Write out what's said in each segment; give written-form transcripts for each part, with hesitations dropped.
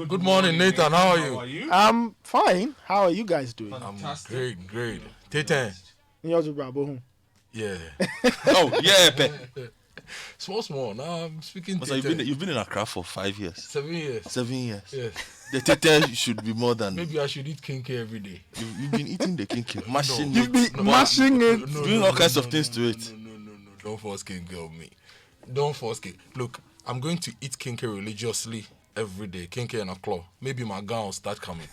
Good morning, Nathan. How are you? I'm fine. How are you guys doing? Fantastic. I'm great. Teten. Yeah. Oh, yeah. Small. Now I'm speaking So you've been in Accra for 5 years. 7 years. 7 years. Yes. The tete should be more than. Maybe I should eat kinke every day. You've been eating the kinke, mashing You've it, been mashing it. doing all kinds of things to it. No. Don't force kinke on me. Don't force kinke. Look, I'm going to eat kinke religiously every day. Kinke and a claw. Maybe my gun will start coming.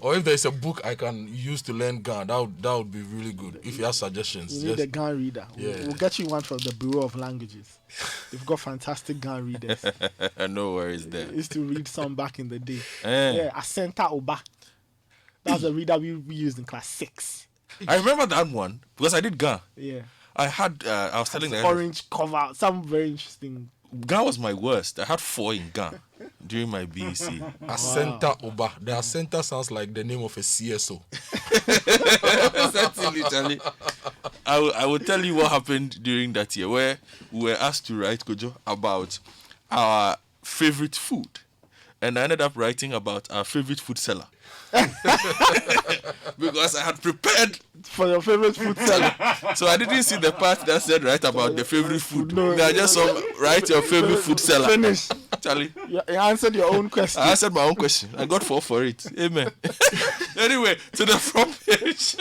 Or if there's a book I can use to learn Ghana, that would be really good. If you have suggestions. You need a Ghana reader. Yeah. We'll get you one from the Bureau of Languages. They've got fantastic Ghana readers. No worries there. I used to read some back in the day. Eh. Asenta Oba. That's the reader we used in class 6. I remember that one because I did Ghana. Yeah. I was telling them. Orange cover. Some very interesting. Ghana was my worst. I had 4 in Ghana during my BEC. Asenta Oba. The Asenta sounds like the name of a CSO. Literally. I will tell you what happened during that year where we were asked to write, Kojo, about our favorite food. And I ended up writing about our favorite food seller. Because I had prepared for your favorite food seller. So I didn't see the part that said write about the favorite food. No, I just saw write your favorite food seller. Finish. Charlie. You answered your own question. I answered my own question. I got 4 for it. Amen. Anyway, to the front page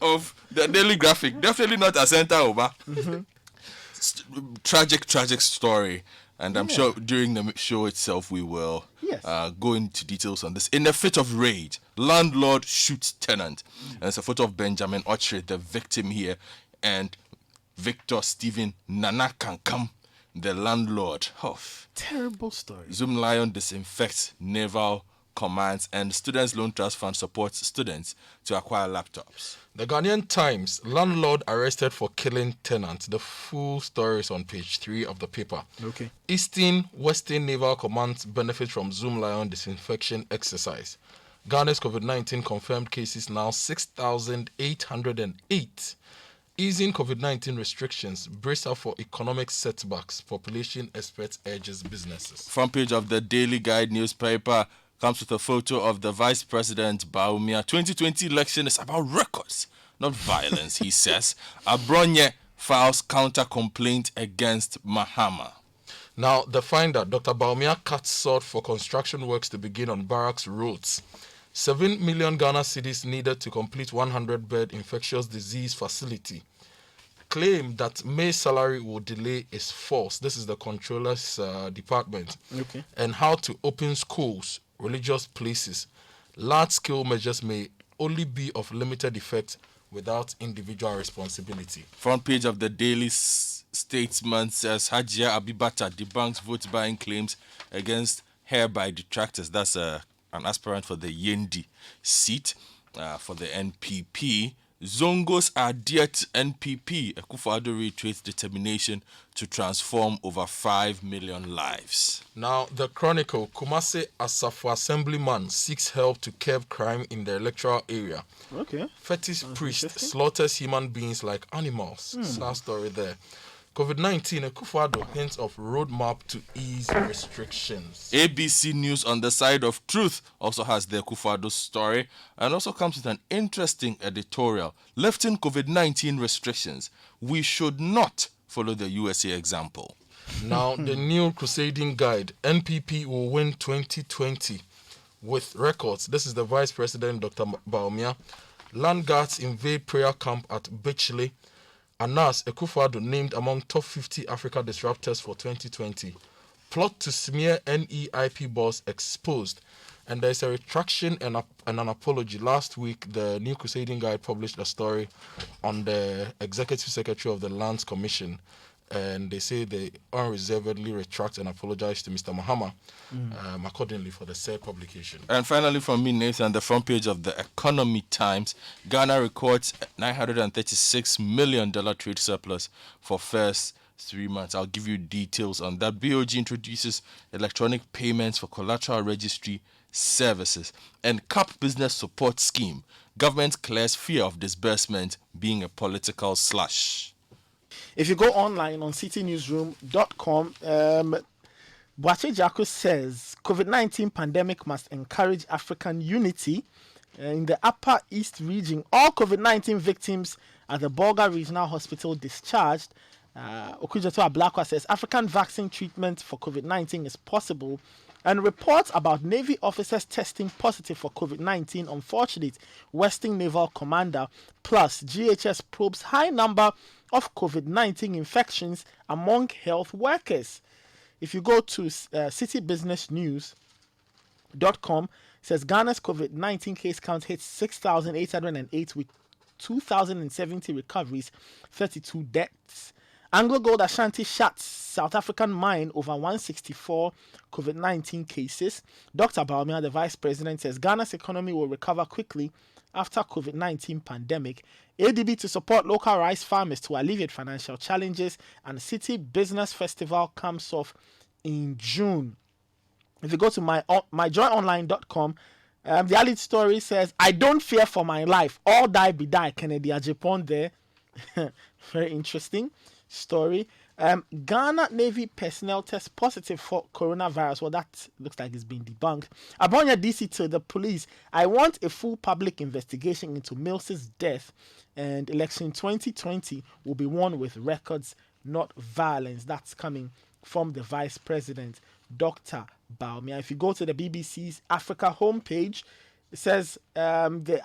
of the Daily Graphic. Definitely not Asenta Oba. Tragic story. And I'm sure during the show itself we will go into details on this. In a fit of rage, landlord shoots tenant. And it's a photo of Benjamin Ochre, the victim here, and Victor Stephen Nana Kankam, the landlord. Terrible story. Zoom Lion disinfects naval commands, and Students Loan Trust Fund supports students to acquire laptops. The Ghanaian Times, landlord arrested for killing tenant. The full story is on page 3 of the paper. Okay. Eastern Western Naval Commands benefit from Zoom Lion disinfection exercise. Ghana's COVID-19 confirmed cases now 6,808. Easing COVID-19 restrictions, brace up for economic setbacks. Population experts urges businesses. Front page of the Daily Guide newspaper comes with a photo of the Vice President Bawumia. 2020 election is about records, not violence, he says. Abronye files counter-complaint against Mahama. Now, the finder, Dr. Bawumia cuts sort for construction works to begin on barracks roads. 7 million Ghana cedis needed to complete 100-bed infectious disease facility. Claim that May's salary will delay is false. This is the controller's department. Okay. And how to open schools, religious places. Large-scale measures may only be of limited effect without individual responsibility. Front page of the Daily Statesman says Hajia Abibata debunks vote-buying claims against her by detractors. That's an aspirant for the Yendi seat for the NPP. Zongos are dear to NPP. Akufo-Addo reiterates determination to transform over 5 million lives. Now, the Chronicle, Kumasi Asafo Assemblyman seeks help to curb crime in the electoral area. Okay. Fetish priest slaughters human beings like animals. Sad story there. COVID-19, Akufo-Addo hints of roadmap to ease restrictions. ABC News on the Side of Truth also has the Akufo-Addo story and also comes with an interesting editorial. Lifting COVID-19 restrictions. We should not follow the USA example. Now, the new crusading guide, NPP will win 2020 with records. This is the Vice President, Dr. Bawumia. Land guards invade prayer camp at Bechley. Anas Akufo-Addo named among top 50 Africa disruptors for 2020. Plot to smear NEIP boss exposed. And there's a retraction and an apology. Last week, the New Crusading Guide published a story on the Executive Secretary of the Lands Commission. And they say they unreservedly retract and apologize to Mr. Mahama accordingly for the said publication. And finally from me, Nathan, the front page of the Economy Times. Ghana records $936 million trade surplus for first 3 months. I'll give you details on that. BOG introduces electronic payments for collateral registry services. And CAP Business Support Scheme. Government clears fear of disbursement being a political slush. If you go online on citynewsroom.com, Boache Jaco says COVID-19 pandemic must encourage African unity. In the Upper East region, all COVID-19 victims at the Bolga Regional Hospital discharged. Okujato Ablakwa says African vaccine treatment for COVID-19 is possible. And reports about Navy officers testing positive for COVID-19 unfortunate. Western Naval Commander plus GHS probes high number of COVID-19 infections among health workers. If you go to citybusinessnews.com, says Ghana's COVID-19 case count hits 6,808 with 2,070 recoveries, 32 deaths. Anglo Gold Ashanti shuts South African mine over 164 COVID-19 cases. Dr. Baumia, the vice president, says Ghana's economy will recover quickly after COVID-19 pandemic. ADB to support local rice farmers to alleviate financial challenges, and City Business Festival comes off in June. If you go to myjoyonline.com, the lead story says, I don't fear for my life. All die be die. Kennedy Ajipon there. Very interesting story. Ghana Navy personnel test positive for coronavirus. Well, that looks like it's been debunked. Abonya DC to the police. I want a full public investigation into Mills's death, and election 2020 will be won with records, not violence. That's coming from the vice president, Dr. Baumia. If you go to the BBC's Africa homepage, it says the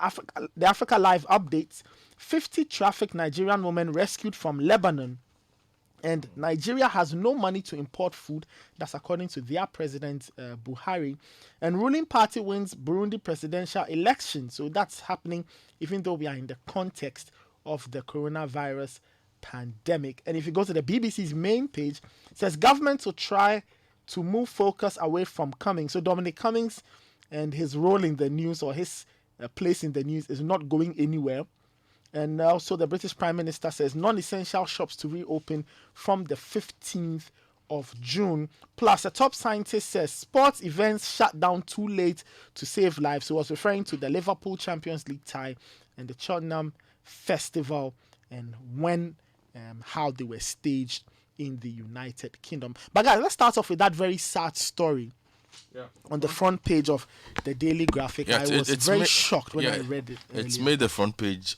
Africa Live updates: 50 trafficked Nigerian women rescued from Lebanon. And Nigeria has no money to import food. That's according to their president, Buhari. And ruling party wins Burundi presidential election. So that's happening even though we are in the context of the coronavirus pandemic. And if you go to the BBC's main page, it says government will try to move focus away from Cummings. So Dominic Cummings and his role in the news, or his place in the news, is not going anywhere. And also the British Prime Minister says non-essential shops to reopen from the 15th of June. Plus, a top scientist says sports events shut down too late to save lives. So he was referring to the Liverpool Champions League tie and the Cheltenham Festival, and how they were staged in the United Kingdom. But guys, let's start off with that very sad story. Yeah. On the front page of the Daily Graphic. I was very shocked when I read it earlier. It's made the front page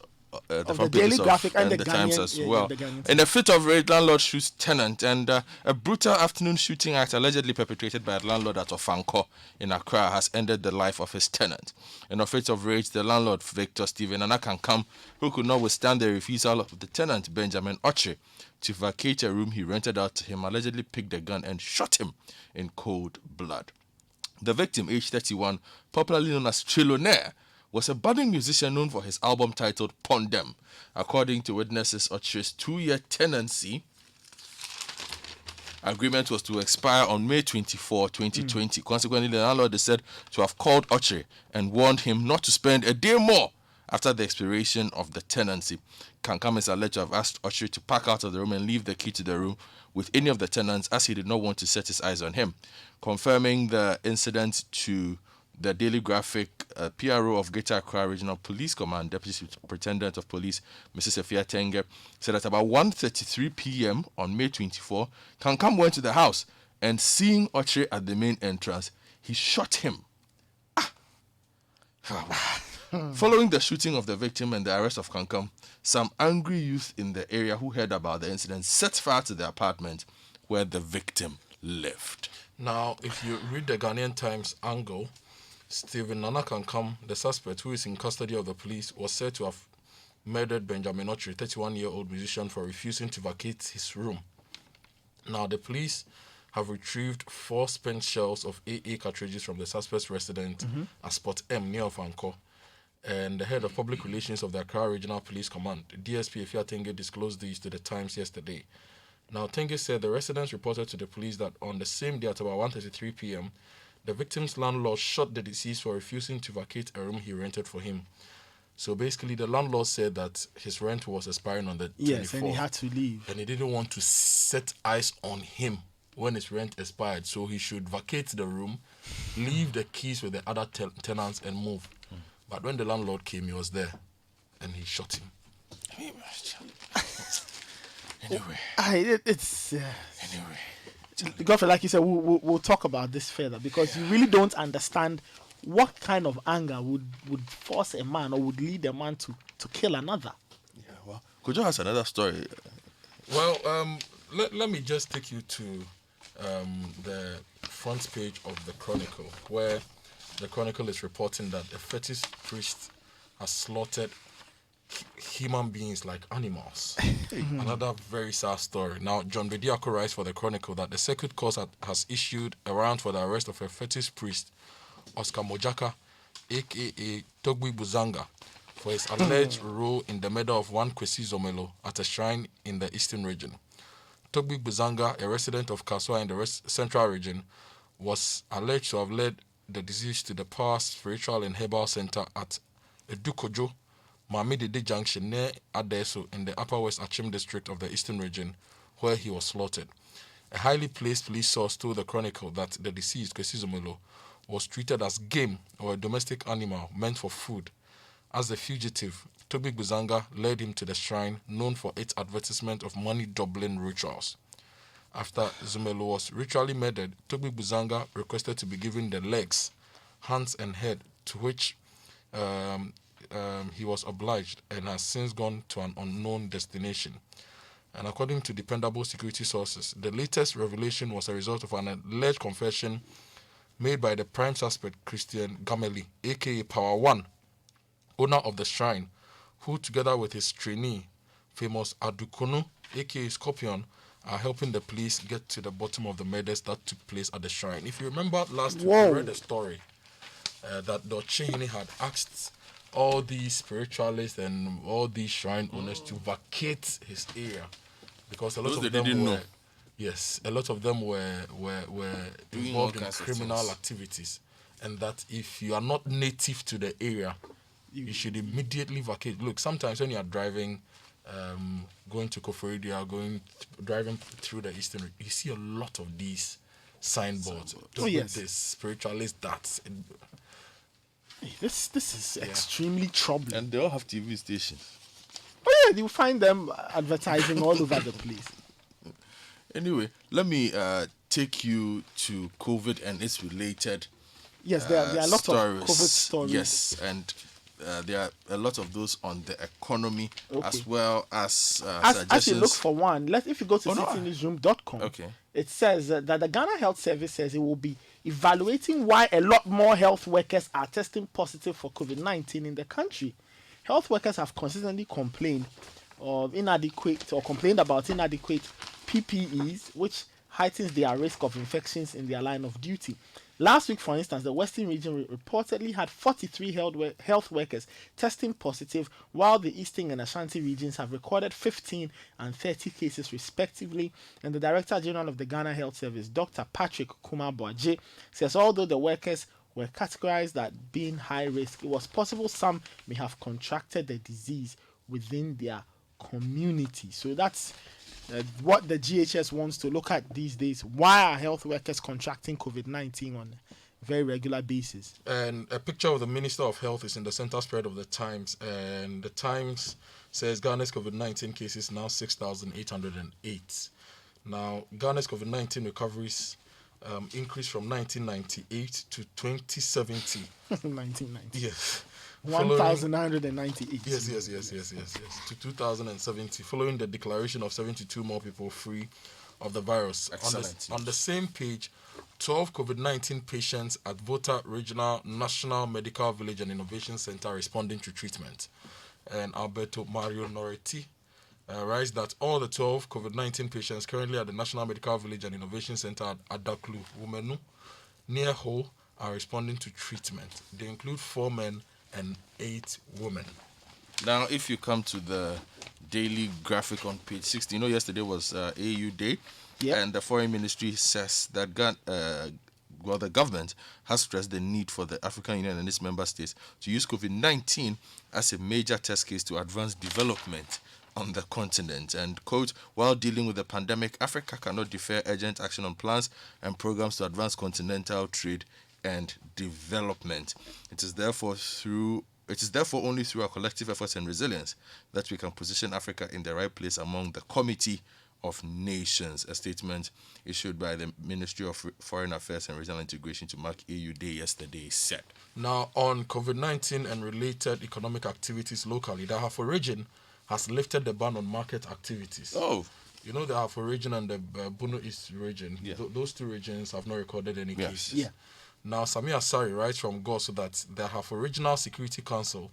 of the Daily Graphic and the Times as well. The In a fit of rage, landlord shoots tenant, and a brutal afternoon shooting act allegedly perpetrated by a landlord at Ofanko in Accra has ended the life of his tenant. In a fit of rage, the landlord, Victor Stephen Anakankam, who could not withstand the refusal of the tenant, Benjamin Oche, to vacate a room he rented out to him, allegedly picked a gun and shot him in cold blood. The victim, aged 31, popularly known as Trilonaire, was a budding musician known for his album titled Pondem. According to witnesses, Oche's 2-year tenancy agreement was to expire on May 24, 2020. Consequently, the landlord is said to have called Oche and warned him not to spend a day more after the expiration of the tenancy. Kankam is alleged to have asked Oche to pack out of the room and leave the key to the room with any of the tenants, as he did not want to set his eyes on him. Confirming the incident to the Daily Graphic, PRO of Greater Accra Regional Police Command, Deputy Superintendent of Police, Mrs. Efia Tenge, said at about 1:33 p.m. on May 24, Kankam went to the house and seeing Oche at the main entrance, he shot him. Following the shooting of the victim and the arrest of Kankam, some angry youth in the area who heard about the incident set fire to the apartment where the victim lived. Now, if you read the Ghanaian Times angle, Stephen Anakankam, the suspect who is in custody of the police, was said to have murdered Benjamin Oche, 31-year-old musician, for refusing to vacate his room. Now, the police have retrieved 4 spent shells of AA cartridges from the suspect's residence at Spot M near Ofanko. And the head of public relations of the Accra Regional Police Command, DSP Efia Tenge, disclosed these to the Times yesterday. Now, Tenge said the residents reported to the police that on the same day at about 1:33 p.m., the victim's landlord shot the deceased for refusing to vacate a room he rented for him. So basically, the landlord said that his rent was expiring on the 24th. Yes, and he had to leave. And he didn't want to set eyes on him when his rent expired. So he should vacate the room, leave the keys with the other tenants, and move. But when the landlord came, he was there, and he shot him. Anyway. Anyway. Godfrey, like you said, we'll talk about this further because you really don't understand what kind of anger would force a man or would lead a man to kill another. Yeah, well, Kojo has another story. Well, let me just take you to the front page of the Chronicle, where the Chronicle is reporting that a fetish priest has slaughtered human beings like animals. Another very sad story. Now, John Bediako writes for the Chronicle that the Circuit Court has issued a warrant for the arrest of a fetish priest, Oscar Mojaka, aka Togbi Buzanga, for his alleged role in the murder of one Kwesi Zomelo at a shrine in the eastern region. Togbi Buzanga, a resident of Kaswa in the central region, was alleged to have led the deceased to the Power Spiritual and Herbal Center at Edukojo, Mamidede Junction near Adeso in the Upper West Achim district of the eastern region, where he was slaughtered. A highly placed police source told the Chronicle that the deceased, Kwesi Zomelo, was treated as game or a domestic animal meant for food. As the fugitive, Toby Buzanga led him to the shrine known for its advertisement of money-doubling rituals. After Zumelo was ritually murdered, Toby Buzanga requested to be given the legs, hands and head, to which he was obliged and has since gone to an unknown destination. And according to dependable security sources, the latest revelation was a result of an alleged confession made by the prime suspect, Christian Gameli, aka Power One, owner of the shrine, who together with his trainee, famous Adukono, aka Scorpion, are helping the police get to the bottom of the murders that took place at the shrine. If you remember last week, we read a story that Dochehini had asked all these spiritualists and all these shrine owners to vacate his area because a lot Those of they them didn't were know. yes, a lot of them were Doing involved all in kinds of criminal things. activities, and that if you are not native to the area, you should immediately vacate. Look, sometimes when you are driving, going to Koforidia, driving through the eastern, you see a lot of these signboards. Don't yes. this spiritualist that. This is extremely troubling. And they all have TV stations. Oh yeah, you find them advertising all over the place. Anyway, let me take you to COVID and its related Yes, there are a lot stories. of COVID stories. Yes, and there are a lot of those on the economy as Okay. well as As you suggestions. look for one, if you go to Oh, no. citynewsroom.com, Okay. it says that the Ghana Health Service says it will be evaluating why a lot more health workers are testing positive for COVID-19 in the country. Health workers have consistently complained about inadequate PPEs, which heightens their risk of infections in their line of duty. Last week, for instance, the Western region reportedly had 43 health workers testing positive, while the Eastern and Ashanti regions have recorded 15 and 30 cases respectively. And the Director General of the Ghana Health Service, Dr. Patrick Kumar-Boaje, says although the workers were categorized as being high risk, it was possible some may have contracted the disease within their community. So that's what the GHS wants to look at these days. Why are health workers contracting COVID-19 on a very regular basis? And a picture of the Minister of Health is in the center spread of the Times, and the Times says Ghana's COVID-19 cases now 6,808. Now, Ghana's COVID-19 recoveries increased from 1998 to 2070. 1990. Yes. 1,998. Yes. To 2070, following the declaration of 72 more people free of the virus. Excellent. On the same page, 12 COVID-19 patients at Volta Regional National Medical Village and Innovation Center responding to treatment. And Alberto Mario Noretti writes that all the 12 COVID-19 patients currently at the National Medical Village and Innovation Center at Adaklu, Womenu, near Ho, are responding to treatment. They include 4 men and 8 women. Now, if you come to the daily graphic on page 60, yesterday was AU Day, Yep. and the Foreign Ministry says that the government has stressed the need for the African Union and its member states to use COVID-19 as a major test case to advance development on the continent. And, quote, while dealing with the pandemic, Africa cannot defer urgent action on plans and programs to advance continental trade and development. It is therefore only through our collective efforts and resilience that we can position Africa in the right place among the Committee of Nations, a statement issued by the Ministry of Foreign Affairs and Regional Integration to mark AU Day yesterday said. Now, on COVID-19 and related economic activities locally, the Ahafo region has lifted the ban on market activities. Oh, You know, the Ahafo region and the Bono East region, Yeah. those two regions have not recorded any Yes. cases. Yeah. Now, Sami Asari writes from Goso that the Ahafo Regional Security Council,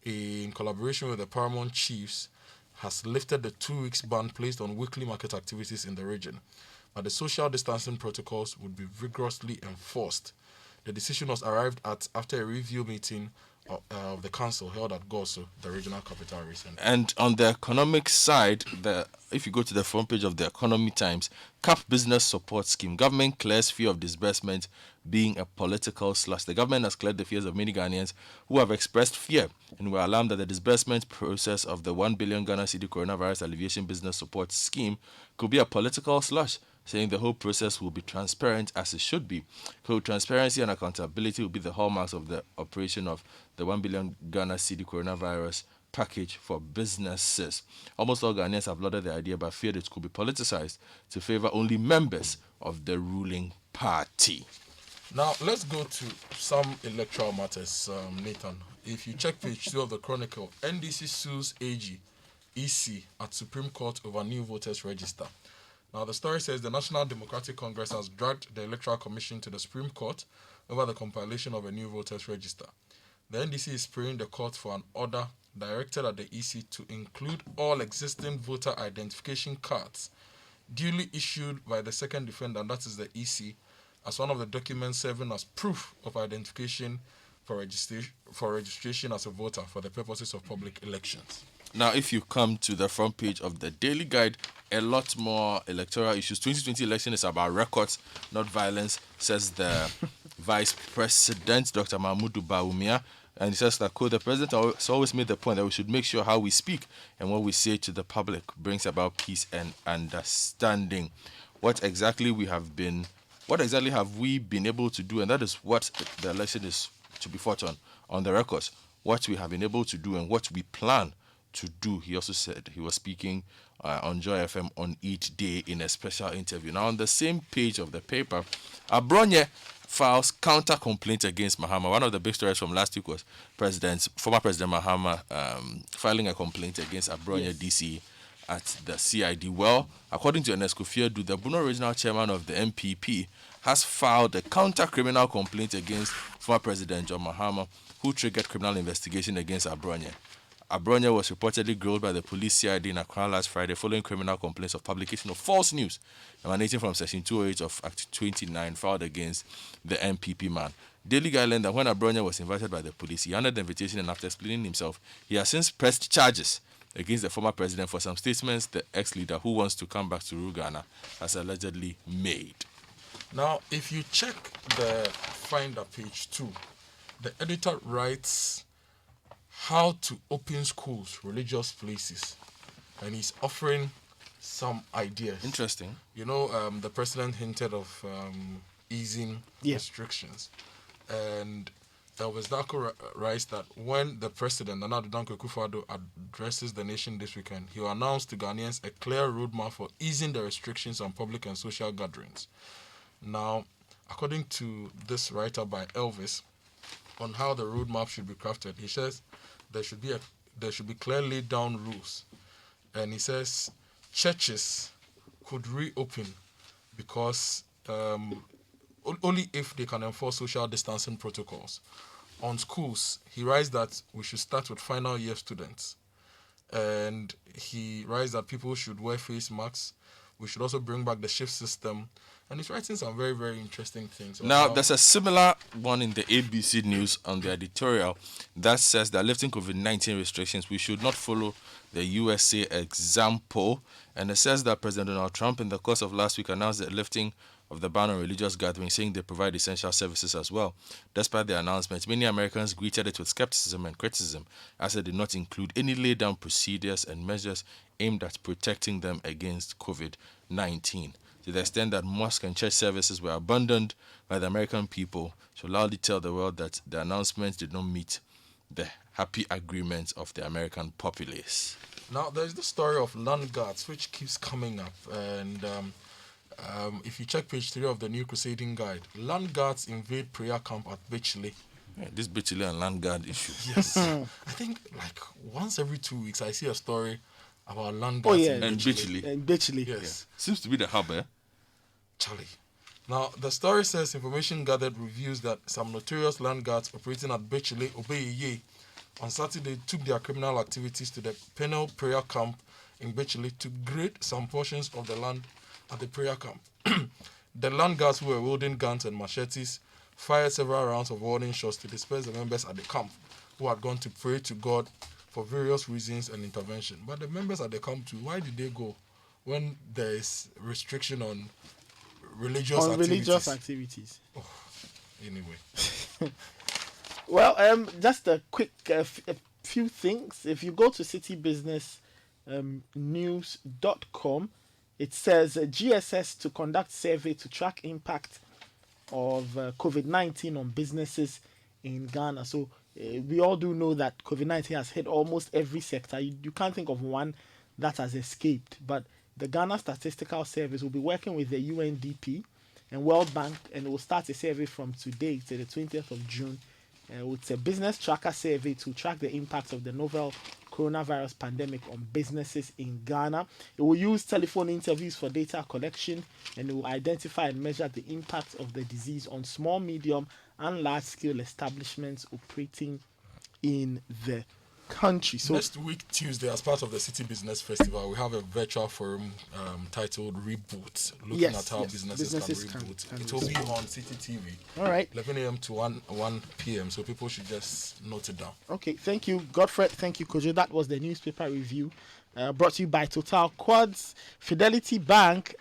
in collaboration with the Paramount Chiefs, has lifted the 2 weeks ban placed on weekly market activities in the region. But the social distancing protocols would be vigorously enforced. The decision was arrived at after a review meeting of the council held at Goso, the regional capital, recently. and on the economic side, if you go to the front page of the Economy Times, CAP Business Support Scheme, government clears fear of disbursement being a political slush. The government has cleared the fears of many Ghanaians who have expressed fear and were alarmed that the disbursement process of the 1 billion Ghana cedi coronavirus alleviation business support scheme could be a political slush, saying the whole process will be transparent as it should be. So transparency and accountability will be the hallmarks of the operation of the 1 billion Ghana cedi coronavirus package for businesses. Almost all Ghanaians have lauded the idea but feared it could be politicized to favor only members of the ruling party. Now, let's go to some electoral matters, Nathan. If you check page 2 of the Chronicle, NDC sues AG, EC at Supreme Court over new voters register. Now, the story says the National Democratic Congress has dragged the Electoral Commission to the Supreme Court over the compilation of a new voters register. The NDC is praying the court for an order directed at the EC to include all existing voter identification cards duly issued by the second defendant, that is the EC, as one of the documents serving as proof of identification for registration as a voter for the purposes of public elections. Now, if you come to the front page of the Daily Guide, a lot more electoral issues. 2020 election is about records, not violence, says the Vice President, Dr. Mahmoud Bawumia. And he says that, quote, the president has always made the point that we should make sure how we speak and what we say to the public brings about peace and understanding. What exactly have we been able to do? And that is what the election is to be fought on the records. What we have been able to do and what we plan to do. He also said he was speaking on Joy FM on Eid Day in a special interview. Now, on the same page of the paper, Abronye files counter complaint against Mahama. One of the big stories from last week was former President Mahama filing a complaint against Abronye DC at the CID. Well, according to Enesco Fiedu, the Bono Regional Chairman of the MPP has filed a counter-criminal complaint against former President John Mahama, who triggered criminal investigation against Abronye. Abronye was reportedly grilled by the police CID in Accra last Friday following criminal complaints of publication of false news emanating from Section 208 of Act 29 filed against the MPP man. Daily Guide learned that when Abronye was invited by the police, he honored the invitation and after explaining himself, he has since pressed charges against the former president for some statements the ex-leader who wants to come back to rule Ghana has allegedly made. Now, if you check the Finder page 2, the editor writes how to open schools, religious places, and he's offering some ideas. Interesting. You know, the president hinted of easing restrictions, and Elvis Dako writes that when the president, Nana Addo Dankwa Akufo-Addo, addresses the nation this weekend, he will announce to Ghanaians a clear roadmap for easing the restrictions on public and social gatherings. Now, according to this writer by Elvis, on how the roadmap should be crafted, he says there should be clearly laid down rules, and he says churches could reopen because only if they can enforce social distancing protocols. On schools, he writes that we should start with final year students, and he writes that people should wear face masks. We should also bring back the shift system. And he's writing some very, very interesting things. Now, there's a similar one in the ABC News on the editorial that says that lifting COVID-19 restrictions, we should not follow the USA example. And it says that President Donald Trump, in the course of last week, announced the lifting of the ban on religious gatherings, saying they provide essential services as well. Despite the announcement, many Americans greeted it with skepticism and criticism, as it did not include any laid-down procedures and measures aimed at protecting them against COVID-19. To the extent that mosque and church services were abandoned by the American people, should loudly tell the world that the announcement did not meet the happy agreement of the American populace. Now, there's the story of land guards, which keeps coming up. And if you check page 3 of the New Crusading Guide, land guards invade prayer camp at Bitchley. Yeah, this Bitchile and land guard issue. Yes. I think like once every 2 weeks, I see a story about land Oh, guards yeah. in And Bitchley. Bitchile. And Bitchley. Yes. Seems to be the hub, eh? Charlie. Now, the story says information gathered reveals that some notorious land guards operating at Bitchley, Obeyeye, on Saturday took their criminal activities to the penal prayer camp in Bitchley to grade some portions of the land at the prayer camp. The land guards, who were wielding guns and machetes, fired several rounds of warning shots to disperse the members at the camp who had gone to pray to God for various reasons and intervention. But the members at the camp too, why did they go when there is restriction on religious On activities? religious activities. Anyway, Well, just a quick a few things. If you go to citybusinessnews.com, it says GSS to conduct survey to track impact of COVID-19 on businesses in Ghana. So we all do know that COVID-19 has hit almost every sector. You can't think of one that has escaped. But the Ghana Statistical Service will be working with the UNDP and World Bank, and it will start a survey from today to the 20th of June. It's a business tracker survey to track the impact of the novel coronavirus pandemic on businesses in Ghana. It will use telephone interviews for data collection, and it will identify and measure the impact of the disease on small, medium, and large-scale establishments operating in the country. So next week, Tuesday, as part of the City Business Festival, we have a virtual forum titled Reboot, looking Yes, at how yes, businesses businesses can can reboot. It will be on City TV, all right. 11 a.m. to 1 p.m., so people should just note it down. Okay, thank you, Godfred. Thank you, Kojo. That was the newspaper review brought to you by Total Quads, Fidelity Bank,